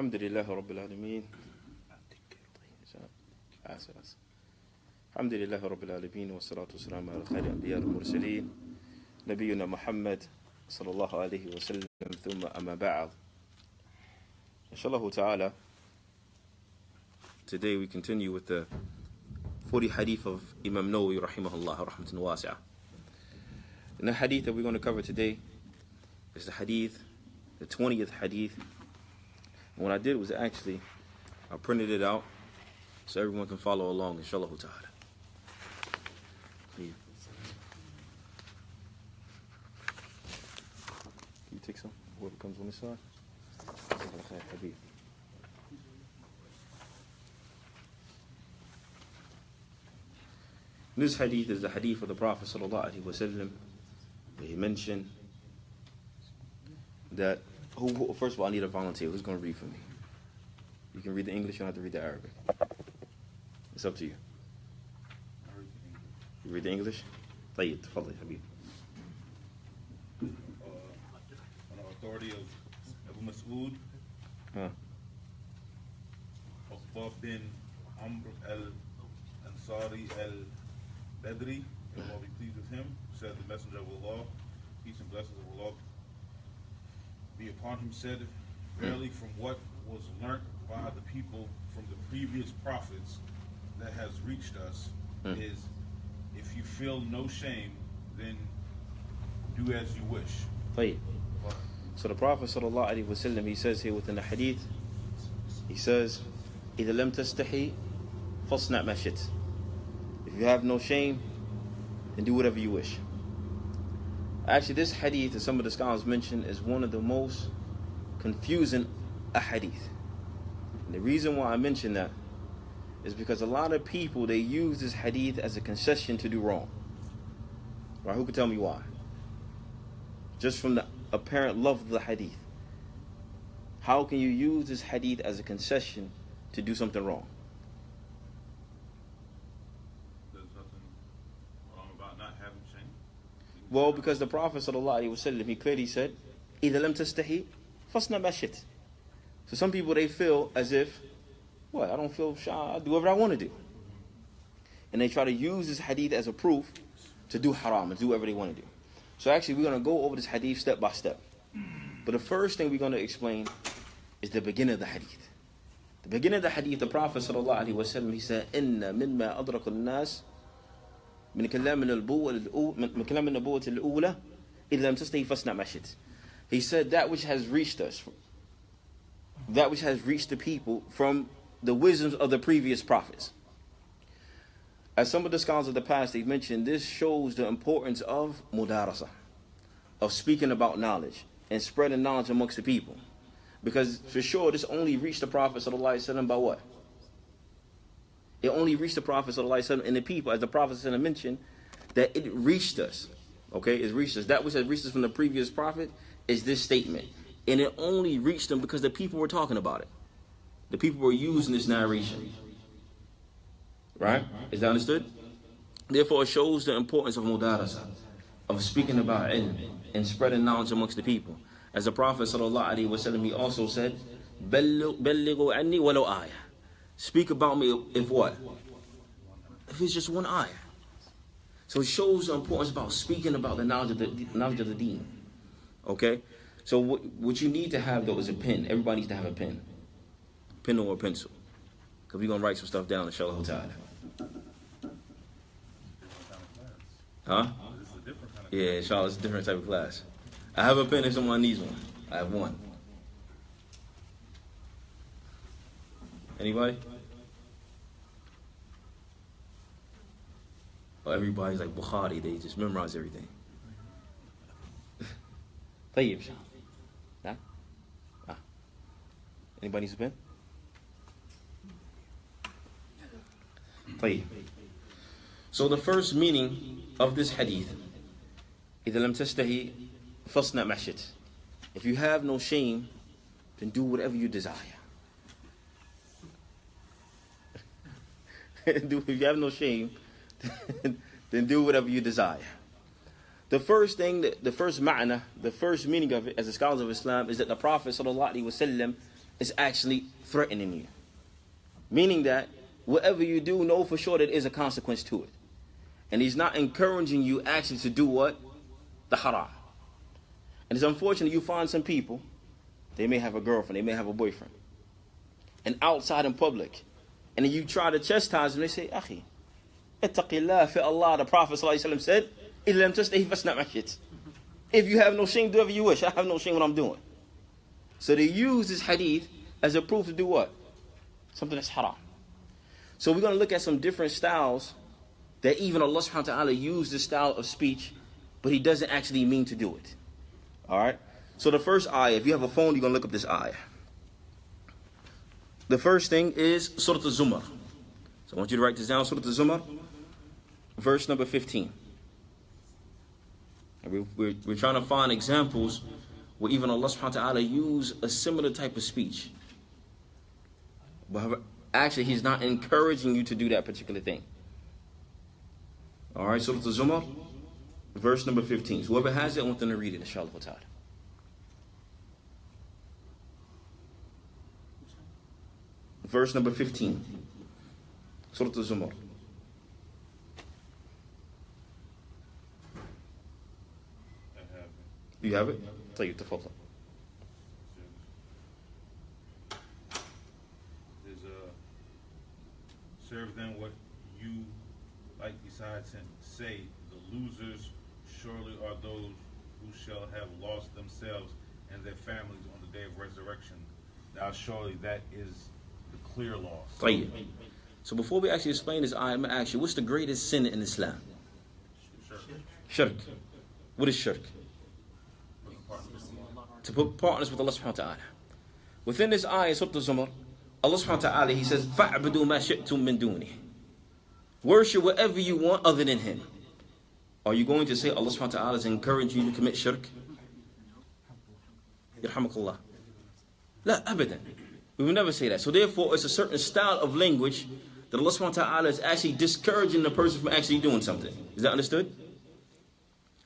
الحمد لله رب العالمين الحمد لله رب العالمين والصلاة والسلام على خير الأنبياء والمرسلين نبينا محمد صلى الله عليه وسلم ثم أما بعد. Inshallah ta'ala, today we continue with the 40 hadith of Imam NAWAWI rahimahullah rahmatan wasi'ah. And the hadith that we're going to cover today is the hadith, the 20th hadith. And what I did was I printed it out so everyone can follow along, inshallah ta'ala. Can you take some? Whoever comes on this side. This hadith is the hadith of the Prophet sallallahu alaihi wasallam, where he mentioned that, first of all, I need a volunteer. Who's going to read for me? You can read the English, you don't have to read the Arabic. It's up to you. You read the English? طيب تفضل حبيبي. On the authority of Abu Mas'ud, Uqba bin Amr al-Ansari al-Badri, may Allah be pleased with him, said the Messenger of Allah, peace and blessings of Allah be upon him, said, verily from what was learnt by the people from the previous prophets that has reached us is, if you feel no shame, then do as you wish. طيب. So the Prophet sallallahu alaihi wasallam, he says here within the hadith, he says, إِذَا لَمْ تَسْتَحِي فَاصْنَعْ مَا شِئْتَ. If you have no shame, then do whatever you wish. Actually, this hadith, as some of the scholars mention, is one of the most confusing ahadith. And the reason why I mention that is because a lot of people, they use this hadith as a concession to do wrong. Right? Who can tell me why? Just from the apparent love of the hadith. How can you use this hadith as a concession to do something wrong? There's nothing wrong about not having shame. Well, because the Prophet ﷺ, he clearly said, إِذَا لَمْ تَسْتَحِي فَاصْنَعْ مَا شِئْتَ. So some people, they feel as if, what, I don't feel shy, I'll do whatever I want to do. And they try to use this hadith as a proof to do haram and do whatever they want to do. So actually, we're going to go over this hadith step by step. But the first thing we're going to explain is the beginning of the hadith. The beginning of the hadith, the Prophet ﷺ, he said, إِنَّ مِمَّا أَدْرَكُ النَّاسِ من كلام النبوة الأولى إذا لم تستحي فاصنع ما شئت. He said that which has reached us, that which has reached the people from the wisdoms of the previous prophets. As some of the scholars of the past, they mentioned, this shows the importance of mudarasa, of speaking about knowledge and spreading knowledge amongst the people. Because for sure, this only reached the Prophet ﷺ by what? It only reached the Prophet ﷺ and the people, as the Prophet ﷺ mentioned, that it reached us. Okay, it reached us. That which has reached us from the previous prophet is this statement. And it only reached them because the people were talking about it. The people were using this narration. Right? Is that understood? Therefore, it shows the importance of mudarasa, of speaking about ilm and spreading knowledge amongst the people. As the Prophet ﷺ, he also said, بَلِّغُوا عَنِّي وَلَوْ آيَةً. Speak about me if what? If it's just one ayah. So it shows the importance about speaking about the knowledge of the deen. Okay? So what you need to have, though, is a pen. Everybody needs to have a pen. Pen or a pencil. Because we're going to write some stuff down, inshallah ta'ala. Huh? Yeah, inshallah, it's a different type of class. I have a pen if someone needs one. I have one. Anybody? Oh, everybody's like Bukhari, they just memorize everything. طيب. Anybody needs a pen? طيب. So the first meaning of this hadith, إِذَا لَمْ تَسْتَحِي فَاصْنَعْ مَا شِئْتَ. If you have no shame, then do whatever you desire. If you have no shame, then do whatever you desire. The first thing, the first ma'na, the first meaning of it, as the scholars of Islam, is that the Prophet ﷺ is actually threatening you. Meaning that whatever you do, know for sure that there is a consequence to it. And he's not encouraging you actually to do what? The haram. And it's unfortunate you find some people, they may have a girlfriend, they may have a boyfriend, and outside in public, and then you try to chastise them, they say, Akhi, ittaqillah fi Allah, the Prophet ﷺ said, إِلَّا تَسْتَهِ فَاسْنَعْ مَا شِئْتَ. If you have no shame, do whatever you wish. I have no shame what I'm doing. So they use this hadith as a proof to do what? Something that's haram. So we're going to look at some different styles that even Allah subhanahu wa ta'ala used this style of speech, but he doesn't actually mean to do it. Alright? So the first ayah, if you have a phone, you're going to look up this ayah. The first thing is Surah Al-Zumar. So I want you to write this down, Surah Al-Zumar, verse number 15. And we're trying to find examples where even Allah subhanahu wa ta'ala used a similar type of speech. But actually, he's not encouraging you to do that particular thing. Alright, Surah Al-Zumar, verse number 15. So whoever has it, I want them to read it, inshallah ta'ala. Verse number 15. Surah Al-Zumar. Do you have it? Tell you to follow. Serve them what you like besides him. Say, the losers surely are those who shall have lost themselves and their families on the day of resurrection. Now surely that is the clear loss. So before we actually explain this ayah, I'm going to ask you, what's the greatest sin in Islam? Shirk. What is shirk? To put partners with Allah subhanahu wa ta'ala. Within this ayah, Surah Al-Zumar, Allah subhanahu wa ta'ala, he says, فَعْبُدُوا مَا شِئْتُم مِّن دُونِهِ. Worship whatever you want other than him. Are you going to say Allah subhanahu wa ta'ala is encouraging you to commit shirk? Yarhamakallah. La, abadan. We will never say that. So therefore, it's a certain style of language that Allah subhanahu wa ta'ala is actually discouraging the person from actually doing something. Is that understood?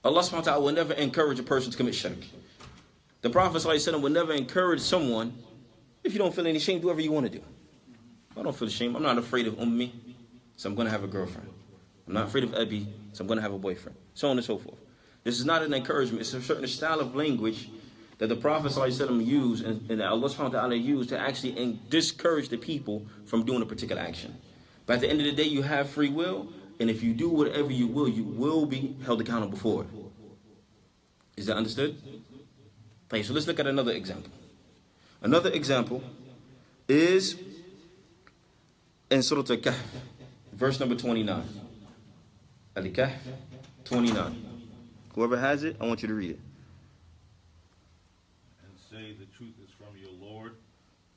Allah subhanahu wa ta'ala will never encourage a person to commit shirk. The Prophet ﷺ will never encourage someone, if you don't feel any shame, do whatever you want to do. I don't feel shame. I'm not afraid of Ummi, so I'm going to have a girlfriend. I'm not afraid of Abi, so I'm going to have a boyfriend. So on and so forth. This is not an encouragement. It's a certain style of language that the Prophet ﷺ used and that Allah subhanahu wa ta'ala used to actually discourage the people from doing a particular action. But at the end of the day, you have free will, and if you do whatever you will be held accountable for it. Is that understood? Okay, so let's look at another example. Another example is in Surah Al-Kahf, verse number 29. Al-Kahf 29. Whoever has it, I want you to read it. And say the truth is from your Lord,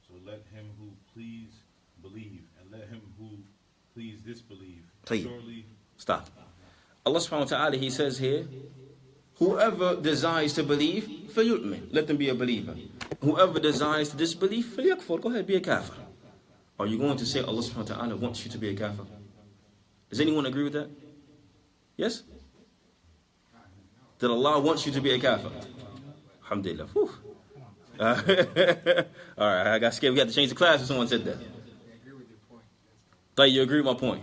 so let him who please believe, and let him who please disbelieve. Surely. Stop. Allah subhanahu wa ta'ala, he says here, whoever desires to believe, فَيُؤْمِنْ, let them be a believer. Whoever desires to disbelieve, فَلْيَكْفُرْ, go ahead, be a kafir. Are you going to say Allah subhanahu wa ta'ala wants you to be a kafir? Does anyone agree with that? Yes? That Allah wants you to be a kafir? Alhamdulillah. Alright, I got scared. We had to change the class if someone said that. You agree with my point?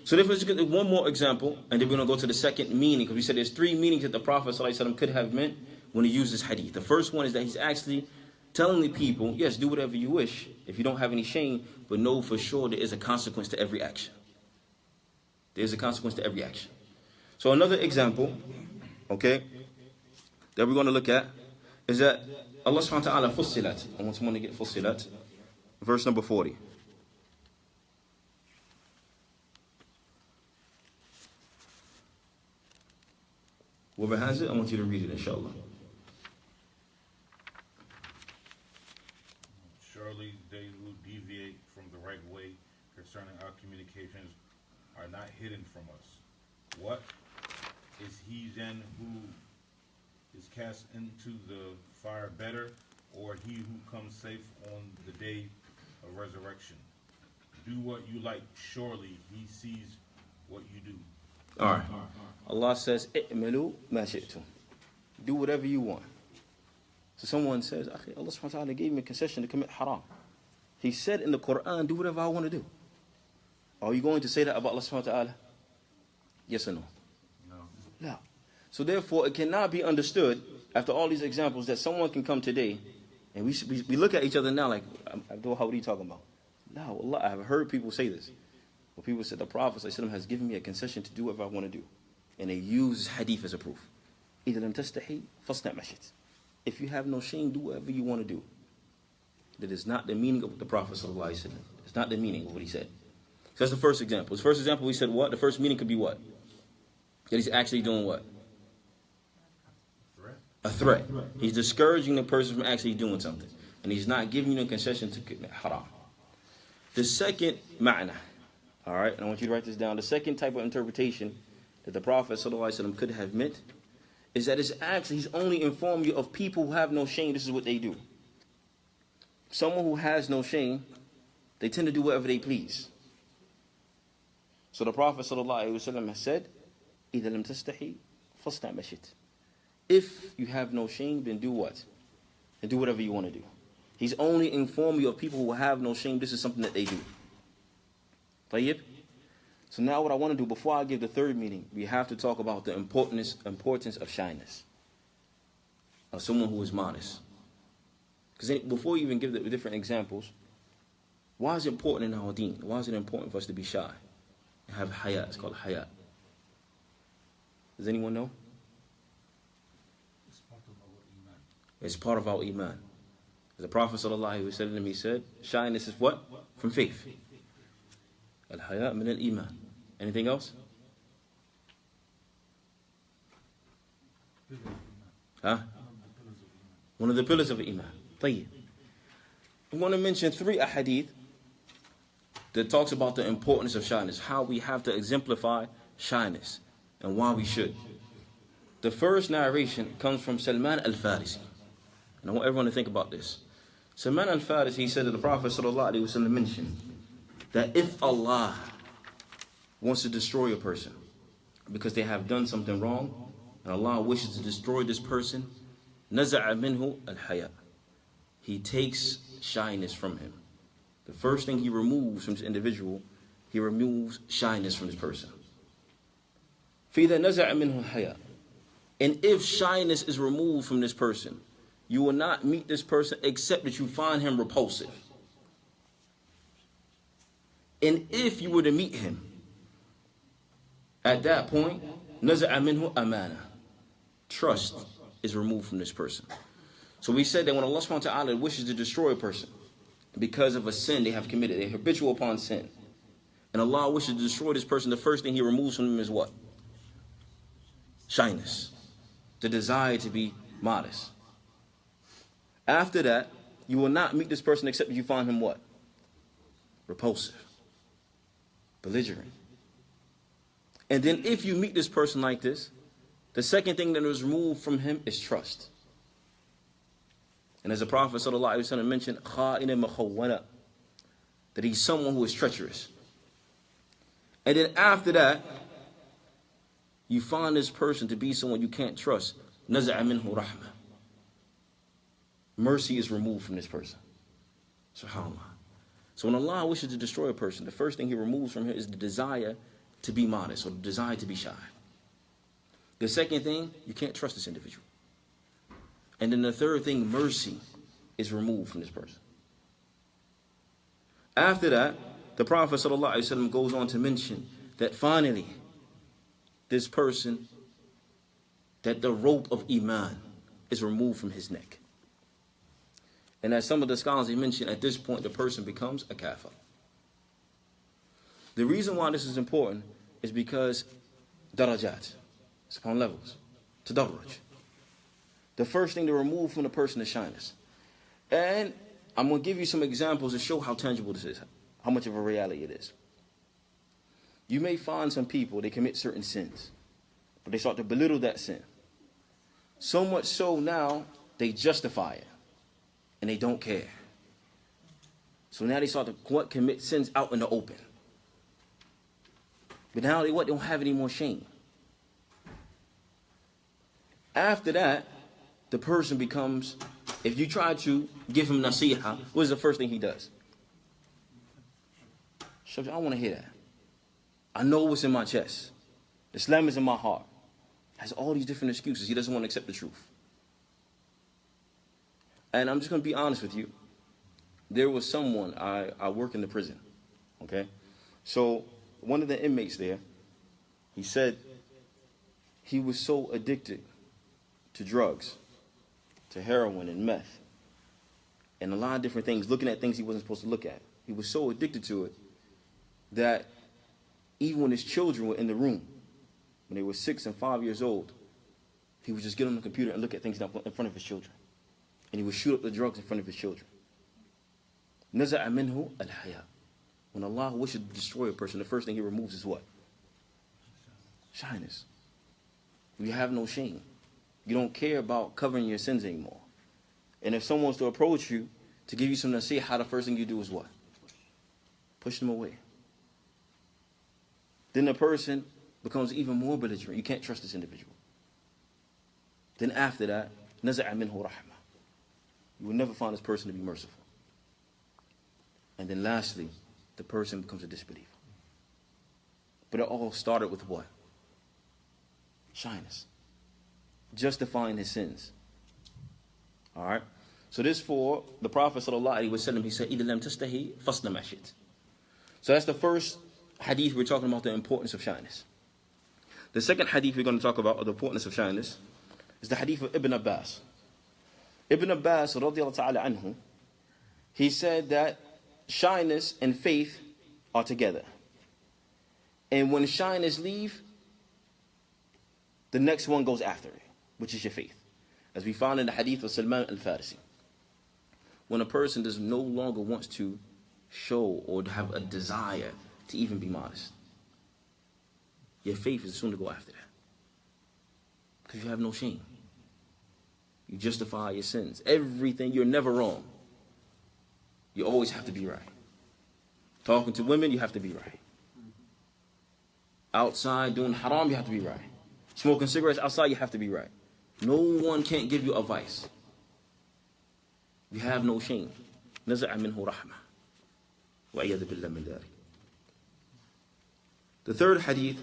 So let's get one more example, and then we're going to go to the second meaning, because we said there's three meanings that the Prophet ﷺ could have meant when he used this hadith. The first one is that he's actually telling the people, yes, do whatever you wish, if you don't have any shame, but know for sure there is a consequence to every action. There is a consequence to every action. So another example, okay, that we're going to look at is that Allah subhanahu wa ta'ala fussilat. I want someone to get fussilat. Verse number 40. Whoever has it, I want you to read it, inshallah. Surely they who deviate from the right way concerning our communications are not hidden from us. What is he then who is cast into the fire better, or he who comes safe on the day of resurrection? Do what you like, surely he sees what you do. Alright. Allah says, "I'malu ma shi'tum." Do whatever you want. So someone says, "Akhi, Allah subhanahu wa ta'ala gave me a concession to commit haram. He said in the Quran, do whatever I want to do." Are you going to say that about Allah subhanahu wa ta'ala? Yes or no? No. So therefore, it cannot be understood after all these examples that someone can come today and we look at each other now like, Abdul Wahaab, what are you talking about? No, Allah, I have heard people say this. Well, people said the Prophet ﷺ has given me a concession to do whatever I want to do. And they use hadith as a proof. إِذَا لَمْ تَسْتَحِي فَاصْنَعْ مَا شِئْتَ. If you have no shame, do whatever you want to do. That is not the meaning of the Prophet ﷺ. It's not the meaning of what he said. So that's the first example. The first example, we said what? The first meaning could be what? That he's actually doing what? A threat. He's discouraging the person from actually doing something. And he's not giving you a concession to commit haram. The second ma'na, all right, and I want you to write this down. The second type of interpretation that the Prophet ﷺ could have meant is that it's actually, he's only informed you of people who have no shame. This is what they do. Someone who has no shame, they tend to do whatever they please. So the Prophet ﷺ has said, إِذَا لَمْ تَسْتَحِي فَاصْنَعْ مَا شِئْتَ. If you have no shame, then do what? And do whatever you want to do. He's only informed you of people who have no shame. This is something that they do. طيب? So now what I want to do, before I give the third meaning, we have to talk about the importance of shyness. Of someone who is modest. Because before we even give the different examples, why is it important in our deen? Why is it important for us to be shy? And have haya. It's called haya. Does anyone know? It's part of our iman. The Prophet ﷺ, he said, shyness is what? From faith. Al-haya min al-iman. Anything else? Huh? One of the pillars of iman. طيب. I want to mention 3 ahadith that talks about the importance of shyness, how we have to exemplify shyness, and why we should. The first narration comes from Salman al-Farisi. And I want everyone to think about this. Salman al-Farisi, he said that the Prophet ﷺ mentioned that if Allah wants to destroy a person because they have done something wrong, and Allah wishes to destroy this person, نَزَعَ مِنْهُ الْحَيَاء. He takes shyness from him. The first thing he removes from this individual, he removes shyness from this person. فَإِذَا نَزَعَ مِنْهُ الْحَيَاء. And if shyness is removed from this person, you will not meet this person except that you find him repulsive. And if you were to meet him, at that point, نَزَعَ مِنْهُ أَمَانَةً. Trust is removed from this person. So we said that when Allah subhanahu wa ta'ala wishes to destroy a person because of a sin they have committed, they're habitual upon sin, and Allah wishes to destroy this person, the first thing he removes from them is what? Shyness. The desire to be modest. After that, you will not meet this person except you find him what? Repulsive. Belligerent. And then if you meet this person like this, the second thing that is removed from him is trust. And as the Prophet ﷺ mentioned, خَائِنَ مَخَوَّنَ, that he's someone who is treacherous. And then after that, you find this person to be someone you can't trust. نَزَعَ مِنْهُ رَحْمَةً. Mercy is removed from this person. SubhanAllah. So when Allah wishes to destroy a person, the first thing he removes from him is the desire to be modest, or the desire to be shy. The second thing, you can't trust this individual. And then the third thing, mercy is removed from this person. After that, the Prophet ﷺ goes on to mention that finally, this person, that the rope of iman is removed from his neck. And as some of the scholars mentioned, at this point, the person becomes a kafir. The reason why this is important is because darajat, it's upon levels, tadarruj. The first thing to remove from the person is shyness. And I'm going to give you some examples to show how tangible this is, how much of a reality it is. You may find some people, they commit certain sins, but they start to belittle that sin. So much so now, they justify it, and they don't care. So now they start to commit sins out in the open. But now they don't have any more shame. After that, the person becomes if you try to give him nasiha, what is the first thing he does? I don't want to hear that. I know what's in my chest. Islam is in my heart. Has all these different excuses. He doesn't want to accept the truth. And I'm just going to be honest with you. There was someone, I work in the prison. Okay? So one of the inmates there, he said he was so addicted to drugs, to heroin and meth, and a lot of different things, looking at things he wasn't supposed to look at. He was so addicted to it that even when his children were in the room, when they were 6 and 5 years old, he would just get on the computer and look at things in front of his children. And he would shoot up the drugs in front of his children. نَزَعَ مِنْهُ الْحَيَاءُ. When Allah wishes to destroy a person, the first thing he removes is what? Shyness. You have no shame. You don't care about covering your sins anymore. And if someone wants to approach you to give you some nasiha, the first thing you do is what? Push them away. Then the person becomes even more belligerent. You can't trust this individual. Then after that, نَزَعَ مِنْهُ رَحْمَةً. You will never find this person to be merciful. And then lastly, the person becomes a disbeliever. But it all started with what? Shyness. Justifying his sins. Alright? So this for the Prophet ﷺ, he said, إِذَا لَمْ تَسْتَحِي فَاصْنَعْ مَا شِئْتَ. So that's the first hadith we're talking about, the importance of shyness. The second hadith we're going to talk about, the importance of shyness, is the hadith of Ibn Abbas. Ibn Abbas, radiallahu ta'ala anhu, he said that shyness and faith are together. And when shyness leave, the next one goes after it, which is your faith. As we found in the hadith of Salman al-Farisi. When a person does no longer wants to show or to have a desire to even be modest, your faith is soon to go after that. Because you have no shame. You justify your sins. Everything, you're never wrong. You always have to be right. Talking to women, you have to be right. Outside doing haram, you have to be right. Smoking cigarettes outside, you have to be right. No one can't give you advice. You have no shame. نَزَعَ مِنْهُ رَحْمَةً وَعِيَذُ بِاللَّهِ مِنْ ذَلِكَ. The third hadith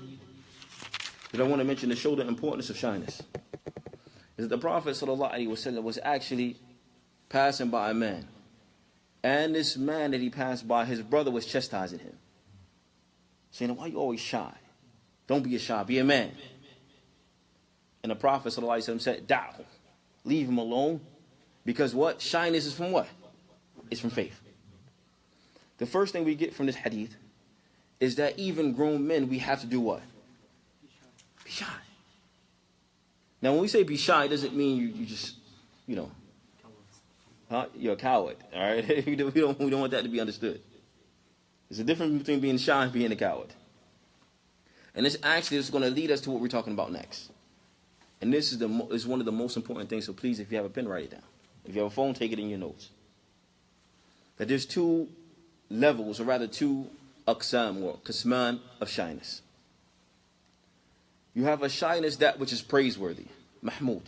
that I want to mention to show the importance of shyness is that the Prophet ﷺ was actually passing by a man. And this man that he passed by, his brother was chastising him. Saying, why are you always shy? Don't be a shy, be a man. And the Prophet ﷺ said, Da'hu, leave him alone. Because what? Shyness is from what? It's from faith. The first thing we get from this hadith is that even grown men, we have to do what? Be shy. Now, when we say be shy, it doesn't mean you just, you're a coward, all right? we don't want that to be understood. There's a difference between being shy and being a coward. And this actually is going to lead us to what we're talking about next. And this is one of the most important things, so please, if you have a pen, write it down. If you have a phone, take it in your notes. That there's two levels, or rather two aqsam, or qisman of shyness. You have a shyness, that which is praiseworthy, mahmud.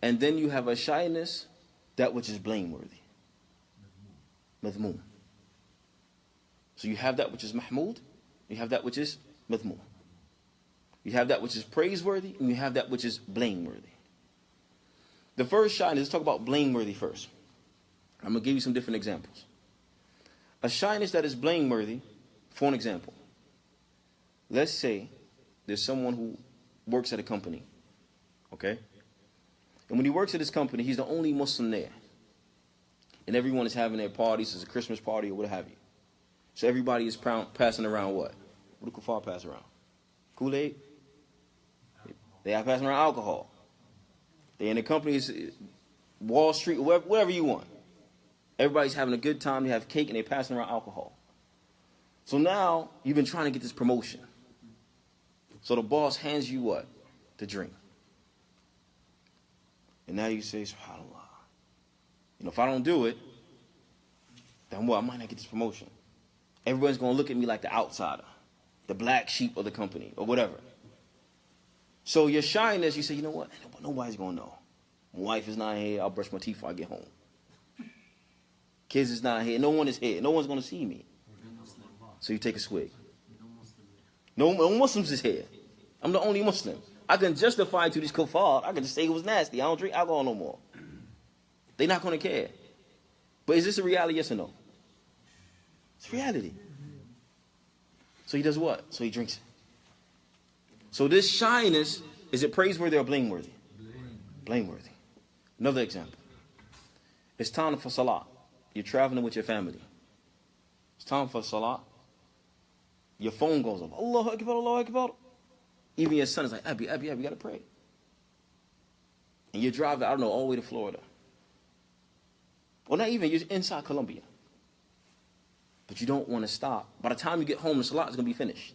And then you have a shyness, that which is blameworthy, madhmoom. So you have that which is mahmud, you have that which is madhmoom. You have that which is praiseworthy, and you have that which is blameworthy. The first shyness, let's talk about blameworthy first. I'm going to give you some different examples. A shyness that is blameworthy, for an example. Let's say there's someone who works at a company, okay? And when he works at this company, he's the only Muslim there. And everyone is having their parties, it's a Christmas party or what have you. So everybody is passing around what? What do kuffar pass around? Kool-Aid? They are passing around alcohol. They in the companies, Wall Street, wherever you want. Everybody's having a good time. They have cake and they're passing around alcohol. So now you've been trying to get this promotion. So the boss hands you what? The drink. And now you say, SubhanAllah. If I don't do it, then what? I might not get this promotion. Everyone's going to look at me like the outsider, the black sheep of the company, or whatever. So your shyness, you say, you know what? Nobody's going to know. My wife is not here. I'll brush my teeth before I get home. Kids is not here. No one is here. No one's going to see me. So you take a swig. No Muslims is here. I'm the only Muslim. I can justify to these kuffar. I can just say it was nasty. I don't drink alcohol no more. They're not going to care. But is this a reality, yes or no? It's reality. So he does what? So he drinks it. So this shyness, is it praiseworthy or blameworthy? Blameworthy. Another example. It's time for salah. You're traveling with your family. It's time for salah. Your phone goes off. Allahu Akbar, Allahu Akbar. Even your son is like, Abby, we got to pray. And you're driving, I don't know, all the way to Florida. Or not even, you're inside Colombia. But you don't want to stop. By the time you get home, the salah is going to be finished.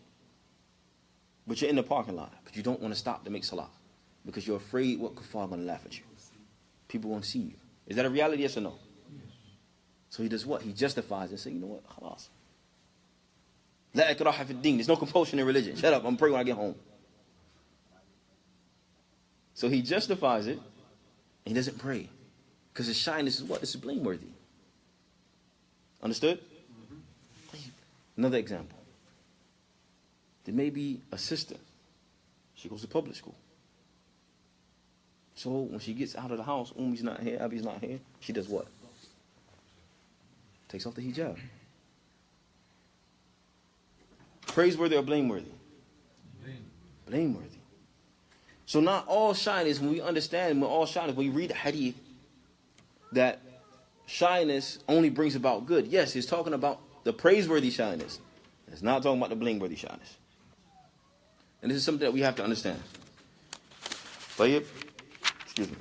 But you're in the parking lot. But you don't want to stop to make salah. Because you're afraid what kuffar are going to laugh at you. People won't see you. Is that a reality, yes or no? Yes. So he does what? He justifies and says, you know what? Khalas. La ikraha fi din. There's no compulsion in religion. Shut up. I'm praying when I get home. So he justifies it. And he doesn't pray. Because his shyness is what? This is blameworthy. Understood? Another example. There may be a sister. She goes to public school. So when she gets out of the house, Umi's not here, Abby's not here, she does what? Takes off the hijab. Praiseworthy or blameworthy? Blameworthy. So not all shyness, when we understand, when we read the hadith, that shyness only brings about good. Yes, he's talking about the praiseworthy shyness. It's not talking about the blameworthy shyness. And this is something that we have to understand. Excuse me.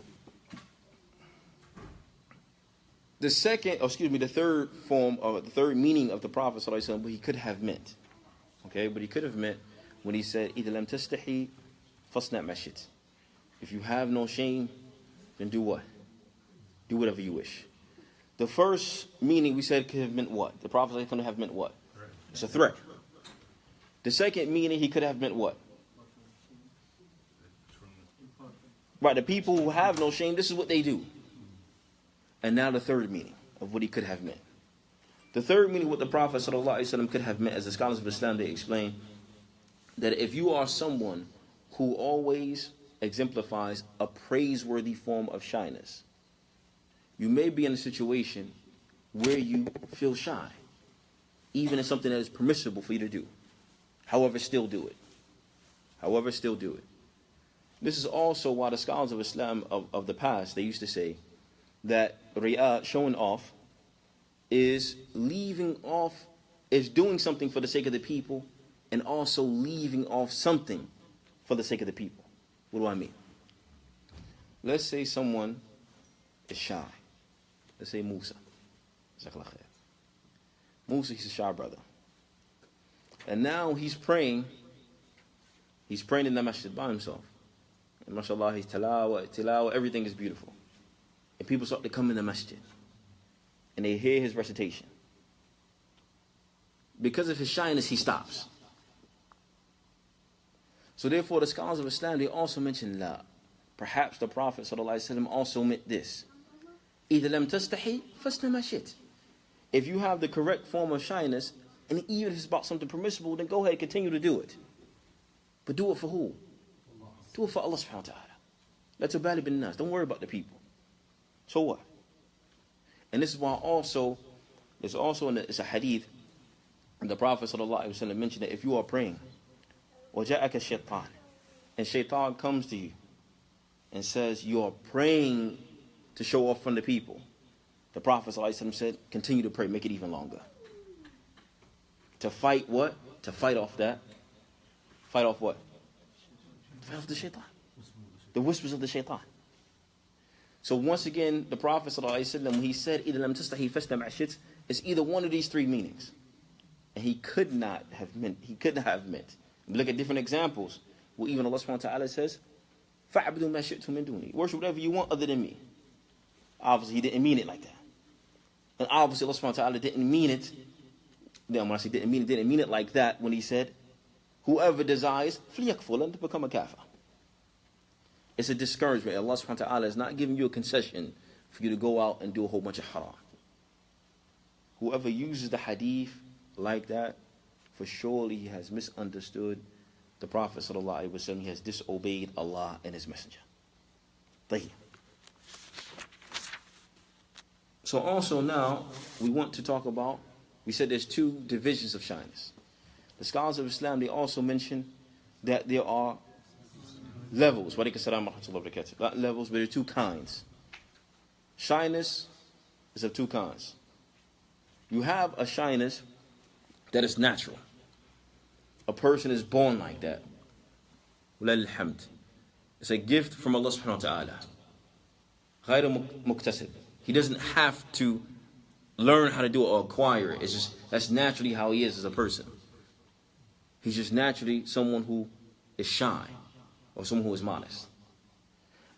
The third form, or the third meaning of the Prophet ﷺ, what he could have meant. Okay, but he could have meant when he said, إِذَا لَمْ تَسْتَحِي فَاصْنَعْ مَا شِئْتَ. If you have no shame, then do what? Do whatever you wish. The first meaning we said could have meant what? The Prophet could have meant what? It's a threat. The second meaning he could have meant what? Right, the people who have no shame, this is what they do. And now the third meaning of what he could have meant. The third meaning what the Prophet ﷺ could have meant, as the scholars of Islam, they explain, that if you are someone who always exemplifies a praiseworthy form of shyness, you may be in a situation where you feel shy, even in something that is permissible for you to do. However, still do it. This is also why the scholars of Islam of the past, they used to say that riya, showing off, is doing something for the sake of the people and also leaving off something for the sake of the people. What do I mean? Let's say someone is shy. Let's say Musa. Musa, he's a shy brother. And now he's praying in the masjid by himself. And mashallah, he's tilawah, everything is beautiful. And people start to come in the masjid. And they hear his recitation. Because of his shyness, he stops. So therefore, the scholars of Islam, they also mention la. Perhaps the Prophet ﷺ also meant this. إِذَا لَمْ تَسْتَحِي فَاسْنَ مَا شِئْتَ. If you have the correct form of shyness, and even if it's about something permissible, then go ahead and continue to do it. But do it for who? Do it for Allah subhanahu wa ta'ala. That's a bali bin nas. Don't worry about the people. So what? And this is why it's a hadith, and the Prophet ﷺ mentioned that if you are praying, وَجَاءَكَ الشَّيْطَانِ, and shaitan comes to you and says you are praying to show off from the people, the Prophet ﷺ said, continue to pray, make it even longer. To fight what? To fight off that. Fight off what? Fight off the shaitan. The whispers of the shaitan. So once again, the Prophet ﷺ, when he said, إِذَا لَمْ تَسْتَحِي فَاسْنَعْ مَا شِئْتَ, it's either one of these three meanings. And he could not have meant. We look at different examples where even Allah subhanahu wa ta'ala says, فَعْبُدُوا مَا شِئْتُم مِّن دُونِي. Worship whatever you want other than me. Obviously, he didn't mean it like that. And obviously, Allah subhanahu wa ta'ala didn't mean it. Then when I say didn't mean it like that when he said, whoever desires, فَلْيَكْفُرْ, to become a kafir. It's a discouragement. Allah subhanahu wa ta'ala is not giving you a concession for you to go out and do a whole bunch of haram. Whoever uses the hadith like that, for surely he has misunderstood the Prophet sallallahu alaihi wasallam. He has disobeyed Allah and His Messenger. Thank you. So also now, we want to talk about, we said there's two divisions of shyness. The scholars of Islam, they also mention that there are levels. Wa alaikum assalam wa rahmatullahi wa barakatuh. Not levels, but there are two kinds. Shyness is of two kinds. You have a shyness that is natural. A person is born like that. Walillahil hamd. It's a gift from Allah subhanahu wa ta'ala. Ghayr muktasib. He doesn't have to learn how to do it or acquire it. It's just, that's naturally how he is as a person. He's just naturally someone who is shy or someone who is modest.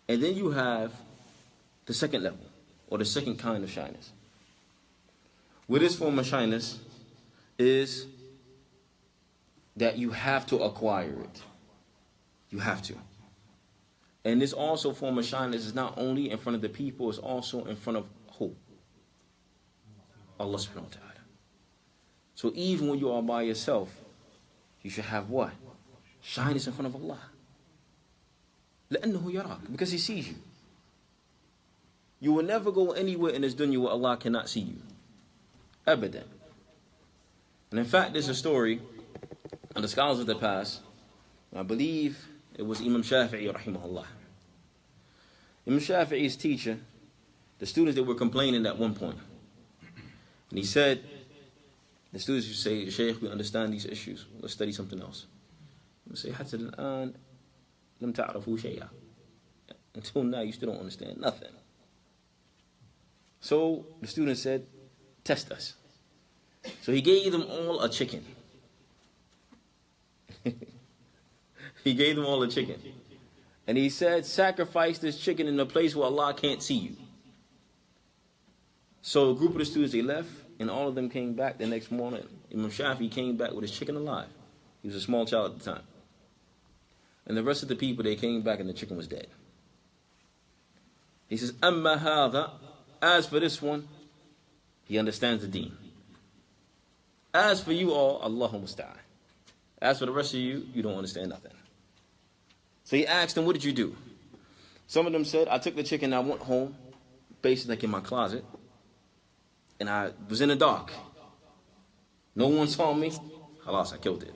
And then you have the second level or the second kind of shyness. With this form of shyness is that you have to acquire it. You have to. And this also form of shyness is not only in front of the people, it's also in front of who? Allah subhanahu wa ta'ala. So even when you are by yourself, you should have what? Shyness in front of Allah. لأنه يراك, because He sees you. You will never go anywhere in this dunya where Allah cannot see you. Abadan. And in fact, there's a story of the scholars of the past. I believe it was Imam Shafi'i rahimahullah. Imam Shafi'i's teacher, the students that were complaining at one point. And he said, the students would say, Shaykh, we understand these issues. Let's study something else. He say, حتى الآن لم تعرفوا شيئا. Until now, you still don't understand nothing. So the student said, test us. So he gave them all a chicken. He gave them all a chicken. And he said, sacrifice this chicken in a place where Allah can't see you. So a group of the students, they left, and all of them came back the next morning. Imam Shafi came back with his chicken alive. He was a small child at the time. And the rest of the people, they came back and the chicken was dead. He says, Amma hadha, as for this one, he understands the deen. As for you all, Allahu musta'an. As for the rest of you, you don't understand nothing. So he asked them, what did you do? Some of them said, I took the chicken, I went home, basically like in my closet, and I was in the dark. No one saw me. Halas, I killed it.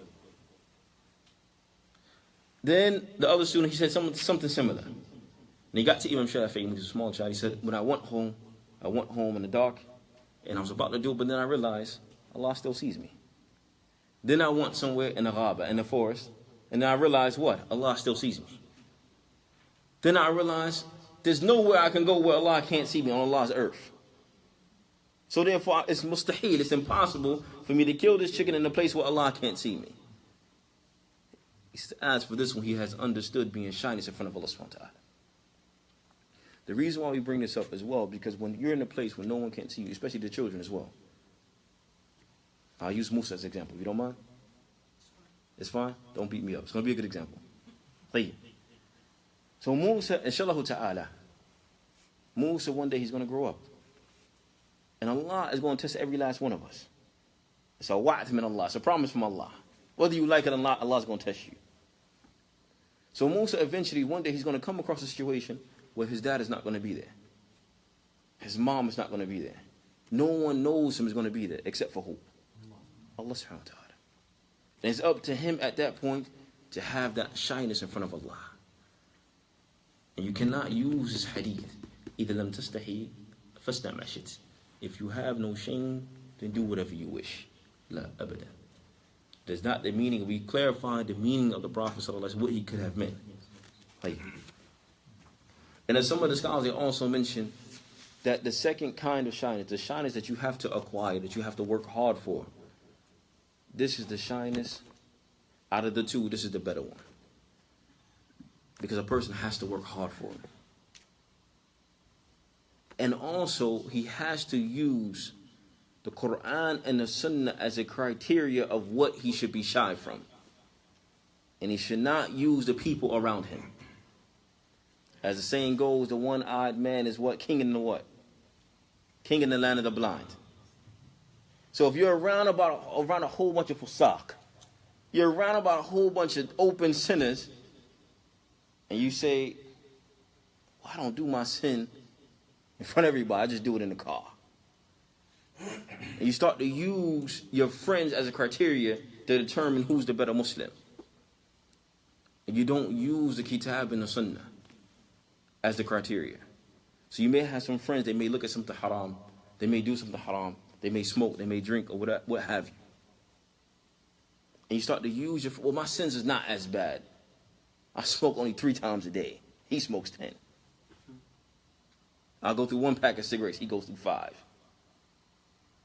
Then the other student, he said something similar. And he got to Imam Shafi'i, when he was a small child. He said, when I went home in the dark, and I was about to do it, but then I realized Allah still sees me. Then I went somewhere in the ghaba, in the forest, and then I realized what? Allah still sees me. Then I realized there's nowhere I can go where Allah can't see me on Allah's earth. So therefore, it's mustahil, it's impossible for me to kill this chicken in a place where Allah can't see me. As for this one, he has understood being shyness in front of Allah subhanahu wa ta'ala. The reason why we bring this up as well, because when you're in a place where no one can see you, especially the children as well. I'll use Musa as an example, if you don't mind. It's fine? Don't beat me up. It's going to be a good example. So Musa, inshallah ta'ala, Musa one day he's going to grow up. And Allah is going to test every last one of us. It's a wa'd min Allah. It's a promise from Allah. Whether you like it or not, Allah is going to test you. So Musa eventually, one day he's going to come across a situation where his dad is not going to be there. His mom is not going to be there. No one knows him is going to be there except for who? Allah subhanahu wa ta'ala. And it's up to him at that point to have that shyness in front of Allah. And you cannot use this hadith. إِذَا لَمْ تَسْتَحِي فَاسْنَعْ مَا شِئْتَ. If you have no shame, then do whatever you wish. La abada. That's not the meaning. We clarified the meaning of the Prophet ﷺ, what he could have meant. And as some of the scholars, they also mention that the second kind of shyness, the shyness that you have to acquire, that you have to work hard for, this is the shyness, out of the two, this is the better one. Because a person has to work hard for it. And also, he has to use the Quran and the Sunnah as a criteria of what he should be shy from. And he should not use the people around him. As the saying goes, the one-eyed man is what? King in the what? King in the land of the blind. So if you're around a whole bunch of fusaq, you're around about a whole bunch of open sinners, and you say, well, I don't do my sin in front of everybody, I just do it in the car. And you start to use your friends as a criteria to determine who's the better Muslim. And you don't use the kitab and the sunnah as the criteria. So you may have some friends, they may look at something haram, they may do something haram, they may smoke, they may drink, or what have you. And you start to use your, well, my sins is not as bad. I smoke only 3 times a day. He smokes 10. I'll go through 1 pack of cigarettes, he goes through 5.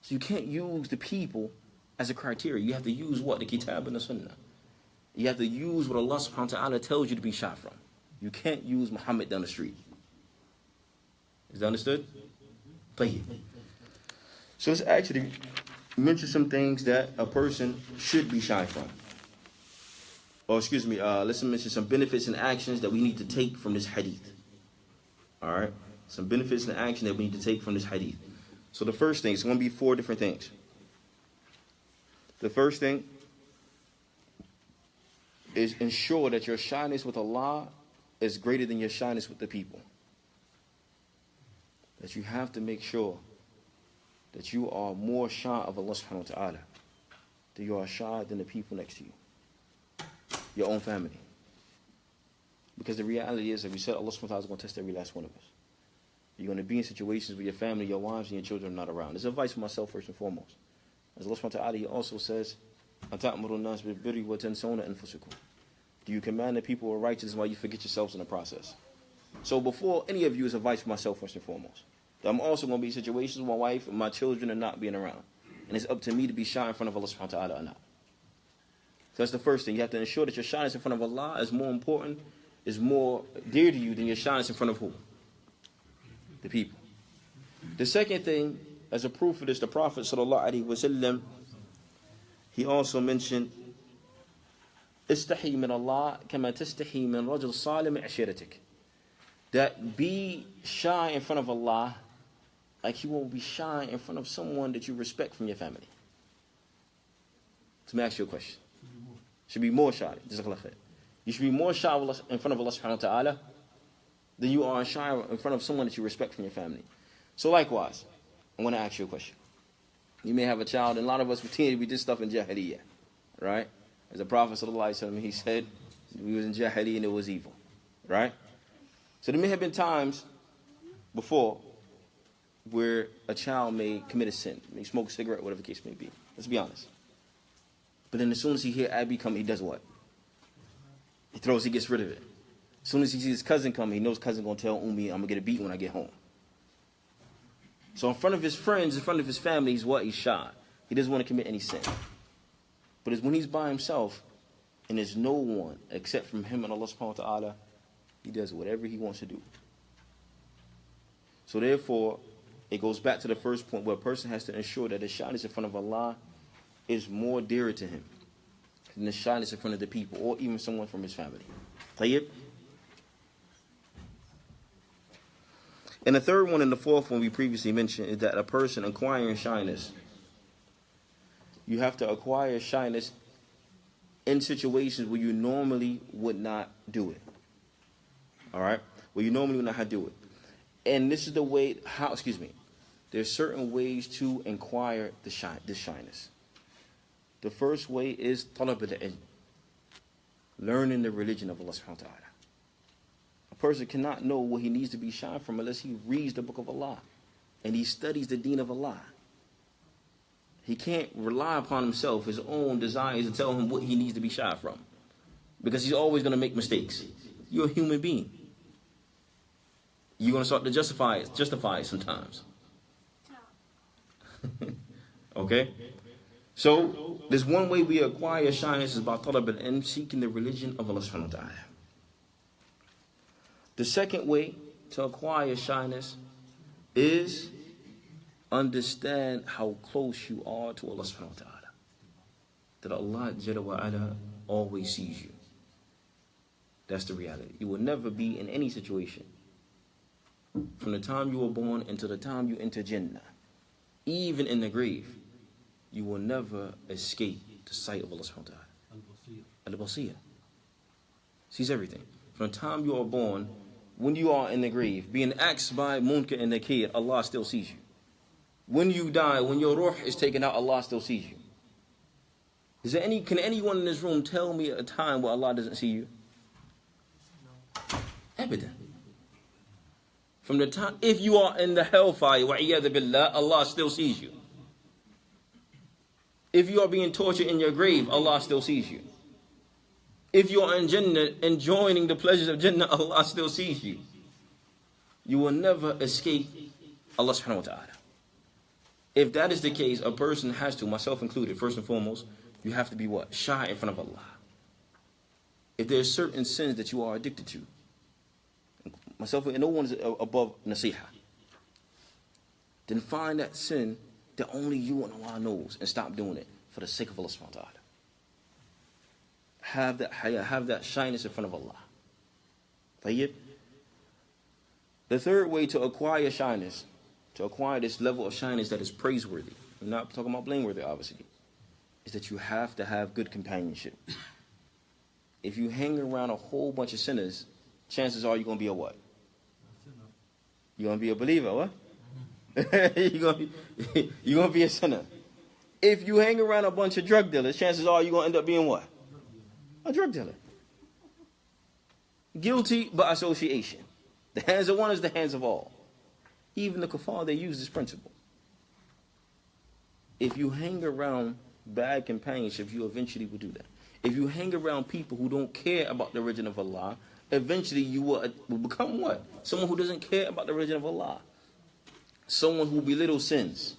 So you can't use the people as a criteria. You have to use what? The kitab and the sunnah. You have to use what Allah subhanahu wa ta'ala tells you to be shot from. You can't use Muhammad down the street. Is that understood? Play it. So let's actually mention some things that a person should be shy from. Or excuse me, let's mention some benefits and actions that we need to take from this hadith. Alright? Some benefits and action that we need to take from this hadith. So the first thing, it's going to be 4 different things. The first thing is ensure that your shyness with Allah is greater than your shyness with the people. That you have to make sure that you are more shy of Allah subhanahu wa ta'ala. That you are shy than the people next to you. Your own family. Because the reality is that we said Allah subhanahu wa ta'ala is going to test every last one of us. You're going to be in situations where your family, your wives, and your children are not around. This is advice for myself first and foremost. As Allah subhanahu wa ta'ala, He also says, do you command the people with righteousness while you forget yourselves in the process? So before any of you, is advice for myself first and foremost. That I'm also going to be in situations where my wife and my children are not being around. And it's up to me to be shy in front of Allah subhanahu wa ta'ala or not. So that's the first thing. You have to ensure that your shyness in front of Allah is more important, is more dear to you than your shyness in front of who? The people. The second thing, as a proof of this, the Prophet sallallahu alaihi wasallam, he also mentioned, "Istahi min Allah kama tastahi min rajul salih min ashiratik." That be shy in front of Allah like you won't be shy in front of someone that you respect from your family. So let me ask you a question. Should be more shy. You should be more shy in front of Allah subhanahu wa ta'ala than you are shy in front of someone that you respect from your family. So likewise, I want to ask you a question. You may have a child, and a lot of us we did stuff in Jahiliyyah, right? As the Prophet sallallahu alaihi wasallam, he said, we was in Jahiliyyah and it was evil, right? So there may have been times before where a child may commit a sin, may smoke a cigarette, whatever the case may be. Let's be honest. But then as soon as he hears Abby come, he does what? He gets rid of it. As soon as he sees his cousin come, he knows cousin going to tell Umi, I'm going to get a beat when I get home. So in front of his friends, in front of his family, he's what? He's shy. He doesn't want to commit any sin. But it's when he's by himself and there's no one except from him and Allah subhanahu wa ta'ala, he does whatever he wants to do. So therefore, it goes back to the first point where a person has to ensure that the shyness in front of Allah is more dearer to him than the shyness in front of the people or even someone from his family. Tayyib? And the third one and the fourth one we previously mentioned is that a person acquiring shyness, you have to acquire shyness in situations where you normally would not do it. Alright? Where you normally would not do it. And this is the way, there's certain ways to acquire this shyness. The first way is talab al-ilm, learning the religion of Allah subhanahu wa ta'ala. A person cannot know what he needs to be shy from unless he reads the book of Allah and he studies the deen of Allah. He can't rely upon himself, his own desires, to tell him what he needs to be shy from. Because he's always going to make mistakes. You're a human being. You're going to start to justify it sometimes. Okay? So, there's one way we acquire shyness is by talab al-ilm, seeking the religion of Allah subhanahu wa ta'ala. The second way to acquire shyness is understand how close you are to Allah subhanahu wa ta'ala. That Allah Jalla wa ala always sees you. That's the reality. You will never be in any situation from the time you were born until the time you enter Jannah, even in the grave, you will never escape the sight of Allah subhanahu wa ta'ala. Al-Basir. Sees everything. From the time you are born, when you are in the grave, being asked by Munkar and Nakir, Allah still sees you. When you die, when your ruh is taken out, Allah still sees you. Can anyone in this room tell me a time where Allah doesn't see you? No. Evident. From the time, if you are in the hellfire, wa'iyadhu billah, Allah still sees you. If you are being tortured in your grave, Allah still sees you. If you are in Jannah, enjoying the pleasures of Jannah, Allah still sees you. You will never escape Allah subhanahu wa ta'ala. If that is the case, a person has to, myself included, first and foremost, you have to be what? Shy in front of Allah. If there are certain sins that you are addicted to, myself and no one is above nasiha, then find that sin that only you and Allah knows and stop doing it for the sake of Allah subhanahu wa ta'ala. Have that haya, have that shyness in front of Allah. Tayyib. The third way to acquire shyness, to acquire this level of shyness that is praiseworthy, I'm not talking about blameworthy obviously, is that you have to have good companionship. If you hang around a whole bunch of sinners, chances are you're going to be a what? You're going to be a believer, what? You're going to be a sinner. If you hang around a bunch of drug dealers, chances are you're going to end up being what? A drug dealer. Guilty by association. The hands of one is the hands of all. Even the kuffar, they use this principle. If you hang around bad companionship, you eventually will do that. If you hang around people who don't care about the religion of Allah, eventually you will become what? Someone who doesn't care about the religion of Allah. Someone who belittles sins.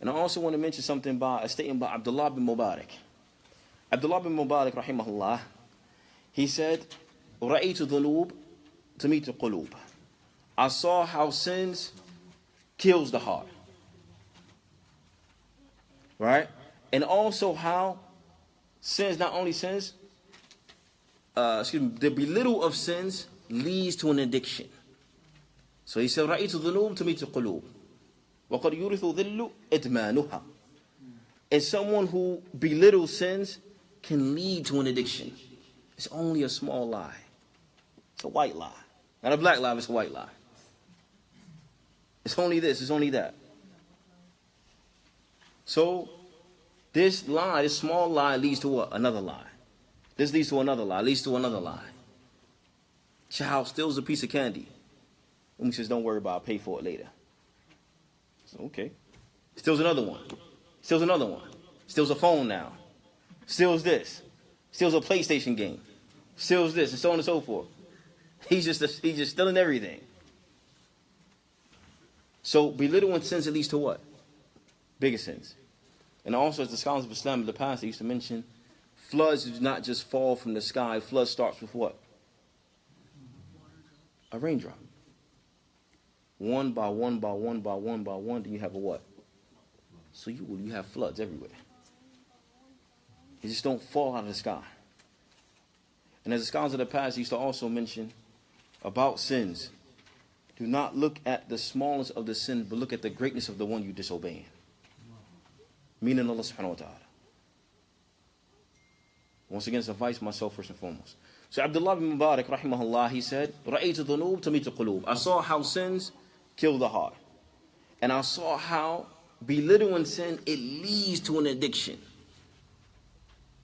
And I also want to mention something by a statement by Abdullah bin Mubarak. Abdullah bin Mubarak, rahimahullah, he said, رَأَيْتُ ذُنُوبْ تَمِيتُ الْقُلُوبِ. I saw how sins kills the heart. Right? And also how sins, not only sins, the belittle of sins leads to an addiction. So he said, رَأَيْتُ ذُنُوبْ تَمِيتُ الْقُلُوبِ وَقَدْ يُورِثُ ذِلُّ إِدْمَانُهَا. And someone who belittles sins can lead to an addiction. It's only a small lie. It's a white lie. Not a black lie, it's a white lie. It's only this, it's only that. So, this lie, this small lie leads to what? Another lie. This leads to another lie, leads to another lie. Child steals a piece of candy. And he says, don't worry about it, I'll pay for it later. So, okay. Steals another one. Steals another one. Steals a phone now. Steals this. Steals a PlayStation game. Steals this, and so on and so forth. He's just stealing everything. So belittling sins, it leads to what? Bigger sins. And also, as the scholars of Islam in the past, they used to mention, floods do not just fall from the sky. Flood starts with what? A raindrop. One by one by one by one by one, then you have a what? So you have floods everywhere. They just don't fall out of the sky. And as the scholars of the past used to also mention about sins, do not look at the smallness of the sin, but look at the greatness of the one you disobeying. Meaning Allah subhanahu wa ta'ala. Once again, suffice myself first and foremost. So Abdullah bin Mubarak, rahimahullah, he said, رَأَيْتُ ذُنُوبْ تَمِيتُ الْقُلُوبِ. I saw how sins kill the heart. And I saw how belittling sin, it leads to an addiction.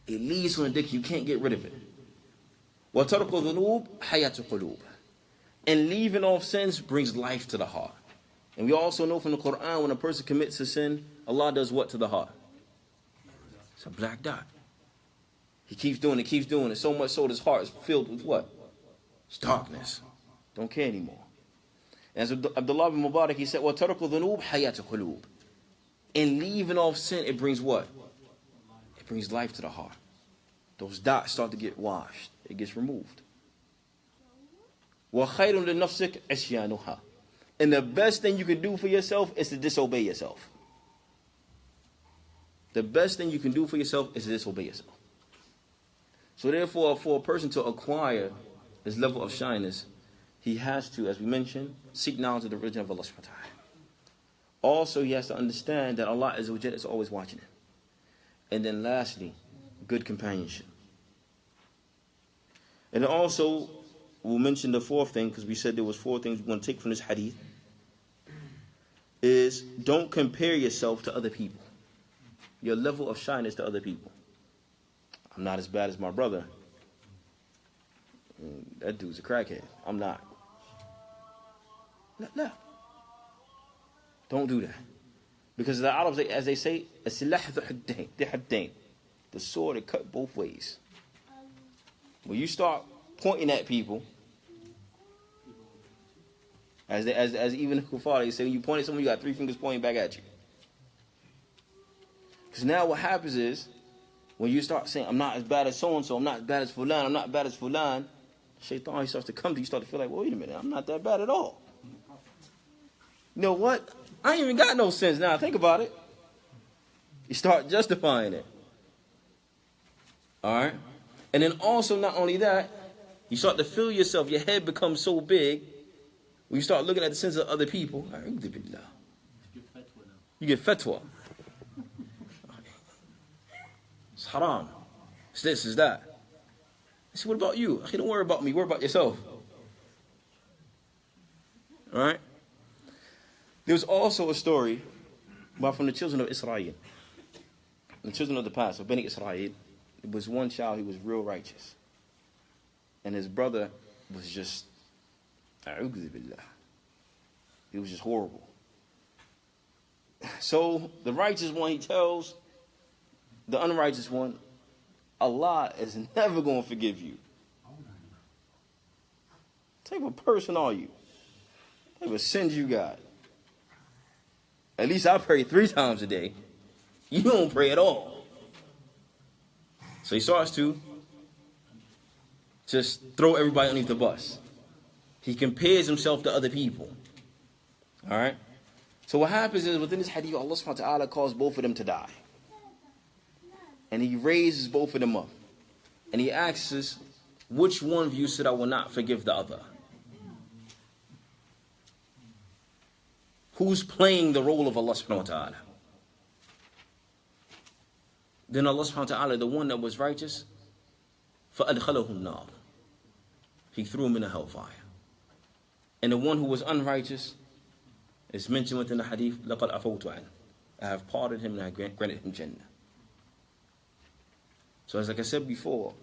It leads to an addiction. You can't get rid of it. وَتَرْكُ الذُّنُوبِ حَيَاةُ الْقُلُوبِ. And leaving off sins brings life to the heart. And we also know from the Quran, when a person commits a sin, Allah does what to the heart? It's a black dot. He keeps doing it, so much so that his heart is filled with what? It's darkness. Don't care anymore. As Abdullah bin Mubarak, he said, وَتَرْكُ الذُّنُوبِ حَيَاةُ الْقُلُوبِ. And leaving off sin, it brings what? It brings life to the heart. Those dots start to get washed. It gets removed. وَخَيْرٌ لِلنَّفْسِكَ عِصْيَانُهَا. And the best thing you can do for yourself is to disobey yourself. The best thing you can do for yourself is to disobey yourself. So therefore, for a person to acquire this level of shyness, he has to, as we mentioned, seek knowledge of the religion of Allah subhanahu wa ta'ala. Also, he has to understand that Allah is always watching him. And then lastly, good companionship. And then also, we'll mention the fourth thing, because we said there was 4 things we're going to take from this hadith, is don't compare yourself to other people. Your level of shyness to other people. I'm not as bad as my brother. That dude's a crackhead. I'm not. No. Don't do that. Because the Arabs, as they say, the sword that cut both ways. When you start pointing at people, as even the kuffar, they say, when you point at someone, you got 3 fingers pointing back at you. Because now what happens is, when you start saying, I'm not as bad as so-and-so, I'm not as bad as fulan, I'm not as bad as fulan, shaitan, he starts to come to you, you start to feel like, well, wait a minute, I'm not that bad at all. You know what? I ain't even got no sins now. Think about it. You start justifying it. All right? And then also, not only that, you start to feel yourself, your head becomes so big, when you start looking at the sins of other people, you get fatwa. It's haram. It's this, it's that. I said, what about you? Don't worry about me, worry about yourself. All right? There was also a story about from the children of Israel. The children of the past, of Bani Israel. There was one child, he was real righteous. And his brother was just, he was just horrible. So the righteous one, he tells the unrighteous one, Allah is never going to forgive you. What type of person are you? What type of sins you got? At least I pray 3 times a day. You don't pray at all. So he starts to just throw everybody underneath the bus. He compares himself to other people. All right? So what happens is, within this hadith, Allah subhanahu wa ta'ala calls both of them to die. And he raises both of them up. And he asks us, which one of you said I will not forgive the other? Who's playing the role of Allah subhanahu wa ta'ala? Then Allah subhanahu wa ta'ala, the one that was righteous, فَأَدْخَلَهُ النَّارِ, he threw him in a hellfire. And the one who was unrighteous is mentioned within the hadith, لَقَدْ أَفَوْتُ عَنْهُ, I have pardoned him and I granted him Jannah. So as like I said before,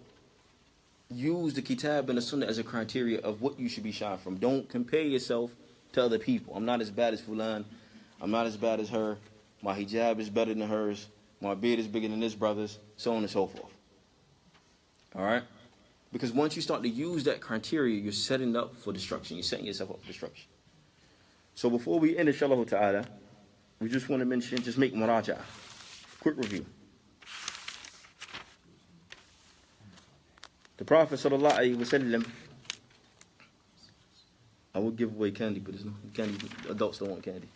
use the kitab and the sunnah as a criteria of what you should be shy from. Don't compare yourself to other people. I'm not as bad as fulan. I'm not as bad as her. My hijab is better than hers. My beard is bigger than this brother's. So on and so forth. All right? Because once you start to use that criteria, you're setting up for destruction. You're setting yourself up for destruction. So before we end, inshallah ta'ala, we just want to mention, just make muraja. Quick review. The Prophet sallallahu alaihi wasallam, I would give away candy, but there's no candy. Adults don't want candy.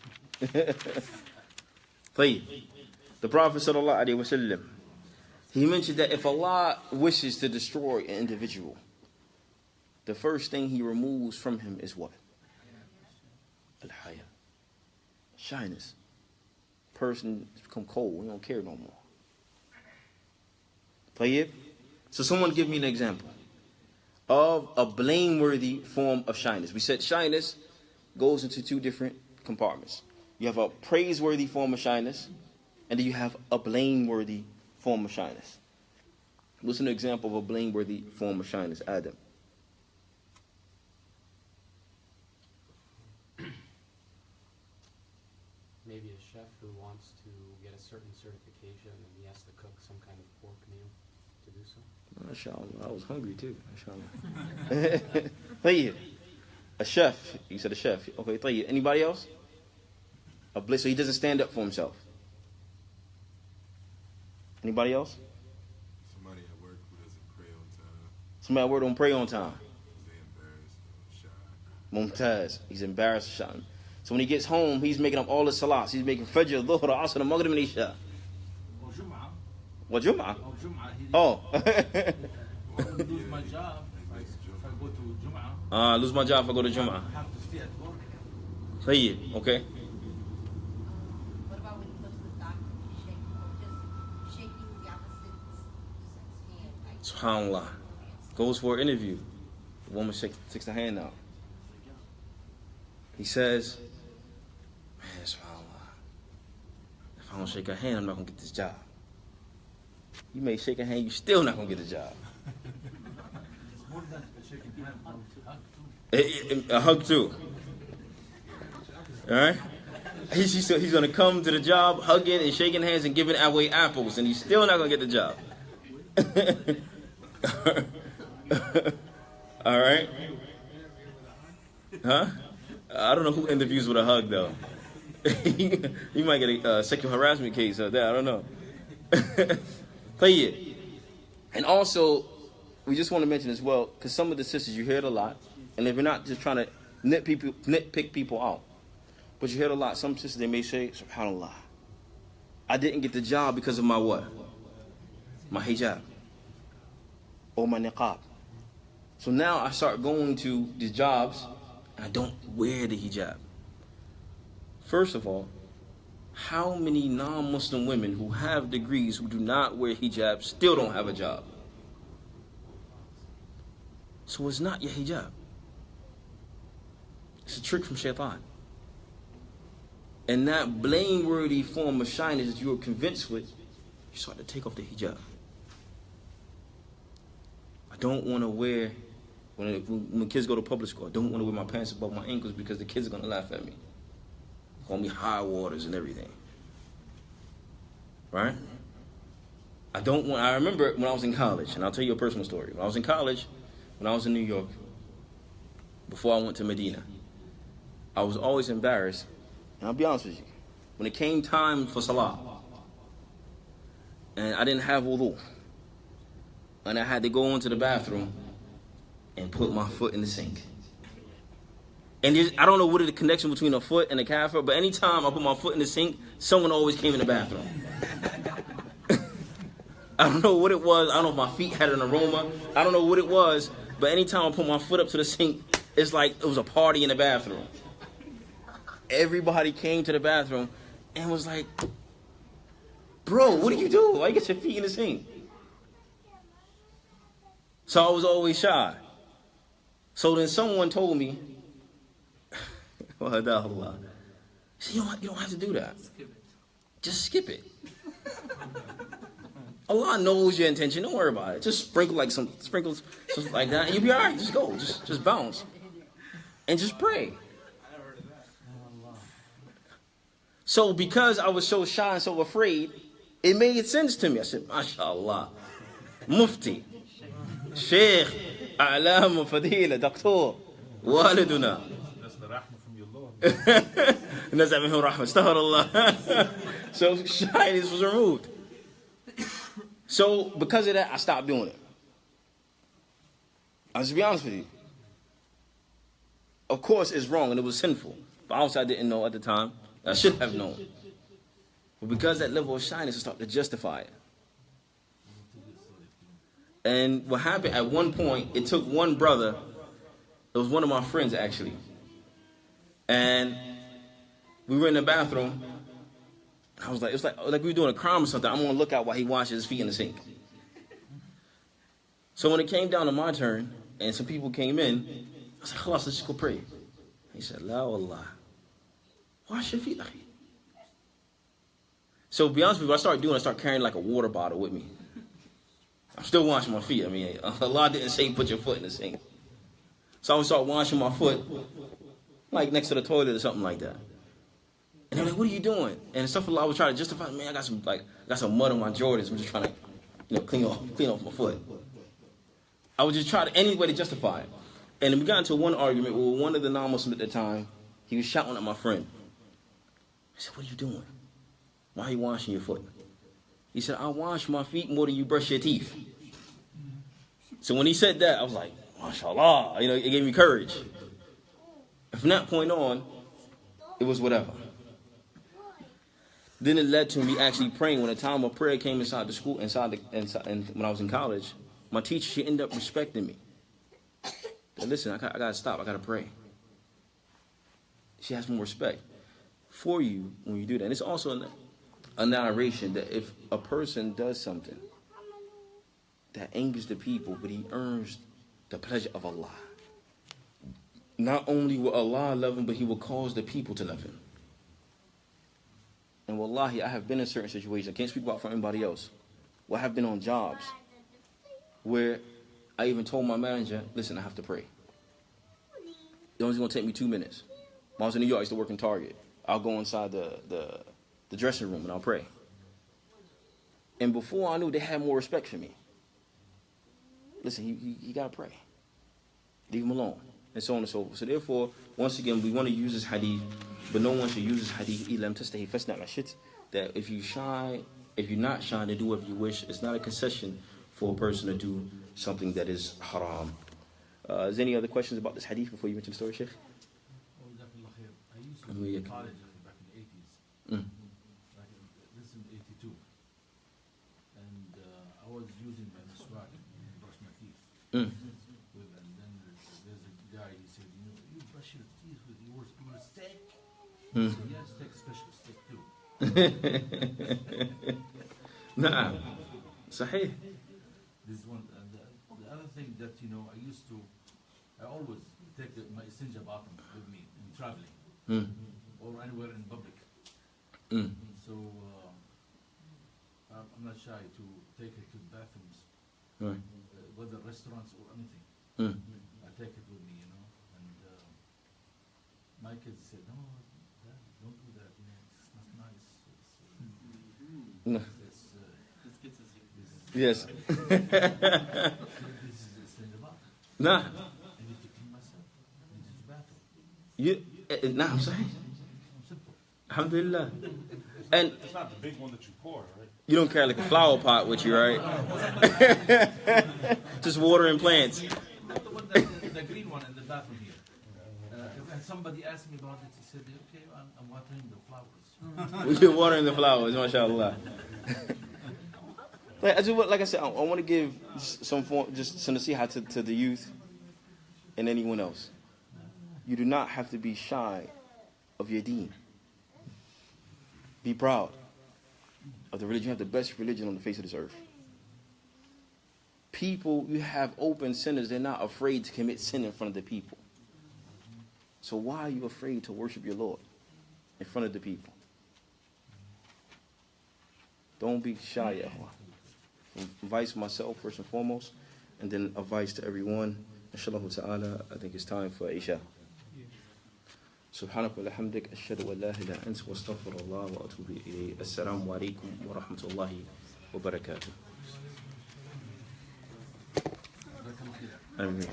The Prophet sallallahu alaihi wasallam, he mentioned that if Allah wishes to destroy an individual, the first thing he removes from him is what? Al-haya. Shyness. Person has become cold. We don't care no more. Tayyib? So someone give me an example of a blameworthy form of shyness. We said shyness goes into 2 different compartments. You have a praiseworthy form of shyness, and then you have a blameworthy form of shyness. What's an example of a blameworthy form of shyness, Adam? Maybe a chef who wants to get a certain certification and he has to cook some kind of pork meal to do so. MashaAllah, I was hungry too. MashaAllah. Tayyib. A chef. You said a chef. Okay, Tayyib. Anybody else? So he doesn't stand up for himself. Anybody else? Somebody at work who doesn't pray on time. Somebody at work don't pray on time. They're embarrassed or shy. Mumtaz. He's embarrassed or shy. So when he gets home, he's making up all the salats. He's making Fajr, Dhuhr, Asr, Maghrib, and Isha. What Jum'ah? Oh. I would lose my job if I go to Jum'ah. Lose my job if I go to Jum'ah. I have to stay at work. Sayyid, okay. What about when he goes to the doctor, just shaking the opposite sex hand? SubhanAllah. Goes for an interview. The woman takes the hand out. He says, man, SubhanAllah, if I don't shake her hand, I'm not going to get this job. You may shake her hand, you still not going to get the job. It's more than shaking hands, hug too. A hug too. All right? He's going to come to the job hugging and shaking hands and giving away apples, and he's still not going to get the job. All right? Huh? I don't know who interviews with a hug, though. You might get a sexual harassment case out there. I don't know. Tayyib. And also, we just want to mention as well, because some of the sisters, you hear it a lot, and if you're not just trying to nitpick people out, but you hear it a lot, some sisters, they may say, SubhanAllah, I didn't get the job because of my what? My hijab. Or my niqab. So now I start going to these jobs, and I don't wear the hijab. First of all, how many non-Muslim women who have degrees who do not wear hijab still don't have a job? So it's not your hijab. It's a trick from shaitan. And that blameworthy form of shyness that you are convinced with, you start to take off the hijab. I don't want to wear, when kids go to public school, I don't want to wear my pants above my ankles because the kids are going to laugh at me. Call me high waters and everything. Right? I remember when I was in college, and I'll tell you a personal story. When I was in college, when I was in New York, before I went to Medina, I was always embarrassed, and I'll be honest with you, when it came time for salah, and I didn't have wudu, and I had to go into the bathroom and put my foot in the sink. And I don't know what is the connection between a foot and a kafir, but anytime I put my foot in the sink, someone always came in the bathroom. I don't know what it was. I don't know if my feet had an aroma. I don't know what it was, but anytime I put my foot up to the sink, it's like it was a party in the bathroom. Everybody came to the bathroom and was like, bro, what do you do? Why you get your feet in the sink? So I was always shy. So then someone told me, he said, you don't have to do that. Just skip it. Allah knows your intention. Don't worry about it. Just sprinkles something like that, and you'll be all right. Just go. Just bounce. And just pray. So because I was so shy and so afraid, it made sense to me. I said, MashaAllah. Mufti. Sheikh. A'lam Fadila. Doctor. Waliduna. That's the rahmah from your Lord. Nazar minhu rahmah. Astaghfirullah. So shyness was removed. So because of that, I stopped doing it. I'll just be honest with you. Of course, it's wrong and it was sinful. But obviously I didn't know at the time. I should have known. But because that level of shyness, I started to justify it. And what happened at one point, it took one brother. It was one of my friends, actually. And we were in the bathroom. I was like, it's like we were doing a crime or something. I'm going to look out while he washes his feet in the sink. So when it came down to my turn, and some people came in, I was like, Khalas, let's just go pray. He said, La wallah. Wash your feet. So to be honest with you, what I start carrying like a water bottle with me. I'm still washing my feet. I mean, Allah didn't say put your foot in the sink. So I would start washing my foot, like next to the toilet or something like that. And they're like, what are you doing? And stuff I would try to justify, man, I got some mud on my Jordans. I'm just trying to, clean off my foot. I would just try to any way to justify it. And we got into one argument with one of the non-Muslims at the time. He was shouting at my friend. I said, what are you doing? Why are you washing your foot? He said, I wash my feet more than you brush your teeth. So when he said that, I was like, MashaAllah. It gave me courage. And from that point on, it was whatever. Then it led to me actually praying. When the time of prayer came inside the school, and when I was in college, my teacher, she ended up respecting me. But listen, I gotta stop. I gotta pray. She has more respect for you when you do that. And it's also a narration that if a person does something that angers the people, but he earns the pleasure of Allah, not only will Allah love him, but he will cause the people to love him. And wallahi, I have been in certain situations, I can't speak about for anybody else, where I have been on jobs where I even told my manager, listen, I have to pray. It's only going to take me 2 minutes. When I was in New York, I used to work in Target. I'll go inside the dressing room and I'll pray. And before I knew, they had more respect for me. Listen, you got to pray. Leave him alone. And so on and so forth. So therefore, once again, we want to use this hadith, but no one should use this hadith, إِلَمْ تَسْتَحِي فَاسْنَعْ مَا شِئْتَ, that if you're not shy to do whatever you wish, it's not a concession for a person to do something that is haram. Is there any other questions about this hadith before you went to the story, Sheikh? I used to be in college back in the 80s. Like, this is 82. And I was using my miswak and brush my teeth. And then there's a guy, he said, you brush your teeth with your stick? I said, yes, take a special stick too. Nah. Sahih. This is one. The other thing that, I always take my sinja bottom with me in traveling or anywhere in public. So I'm not shy to take it to the bathrooms, whether restaurants or anything. I take it with me, and my kids said, no, Dad, don't do that, it's not nice. No. This Yes. is a sinja bottom. Nah. I need to clean myself. I need to the bathroom. Nah, I'm sorry. Simple. Alhamdulillah. And It's not the big one that you pour, right? you don't carry like a flower pot with you, right? Just watering plants. The green one in the bathroom here. And somebody asked me about it. He said, okay, I'm watering the flowers. You're watering the flowers, mashallah. Like I said, I want to give some nasiha to the youth and anyone else. You do not have to be shy of your deen. Be proud of the religion. You have the best religion on the face of this earth. People, you have open sinners, they're not afraid to commit sin in front of the people. So why are you afraid to worship your Lord in front of the people? Don't be shy, ya ikhwan. Advice myself first and foremost, and then advice to everyone. Inshallah ta'ala, I think it's time for Isha. سبحانك وبحمدك أشهد أن لا إله إلا أنت وأستغفر الله وأتوب إليه. السلام عليكم ورحمة الله وبركاته. آمين.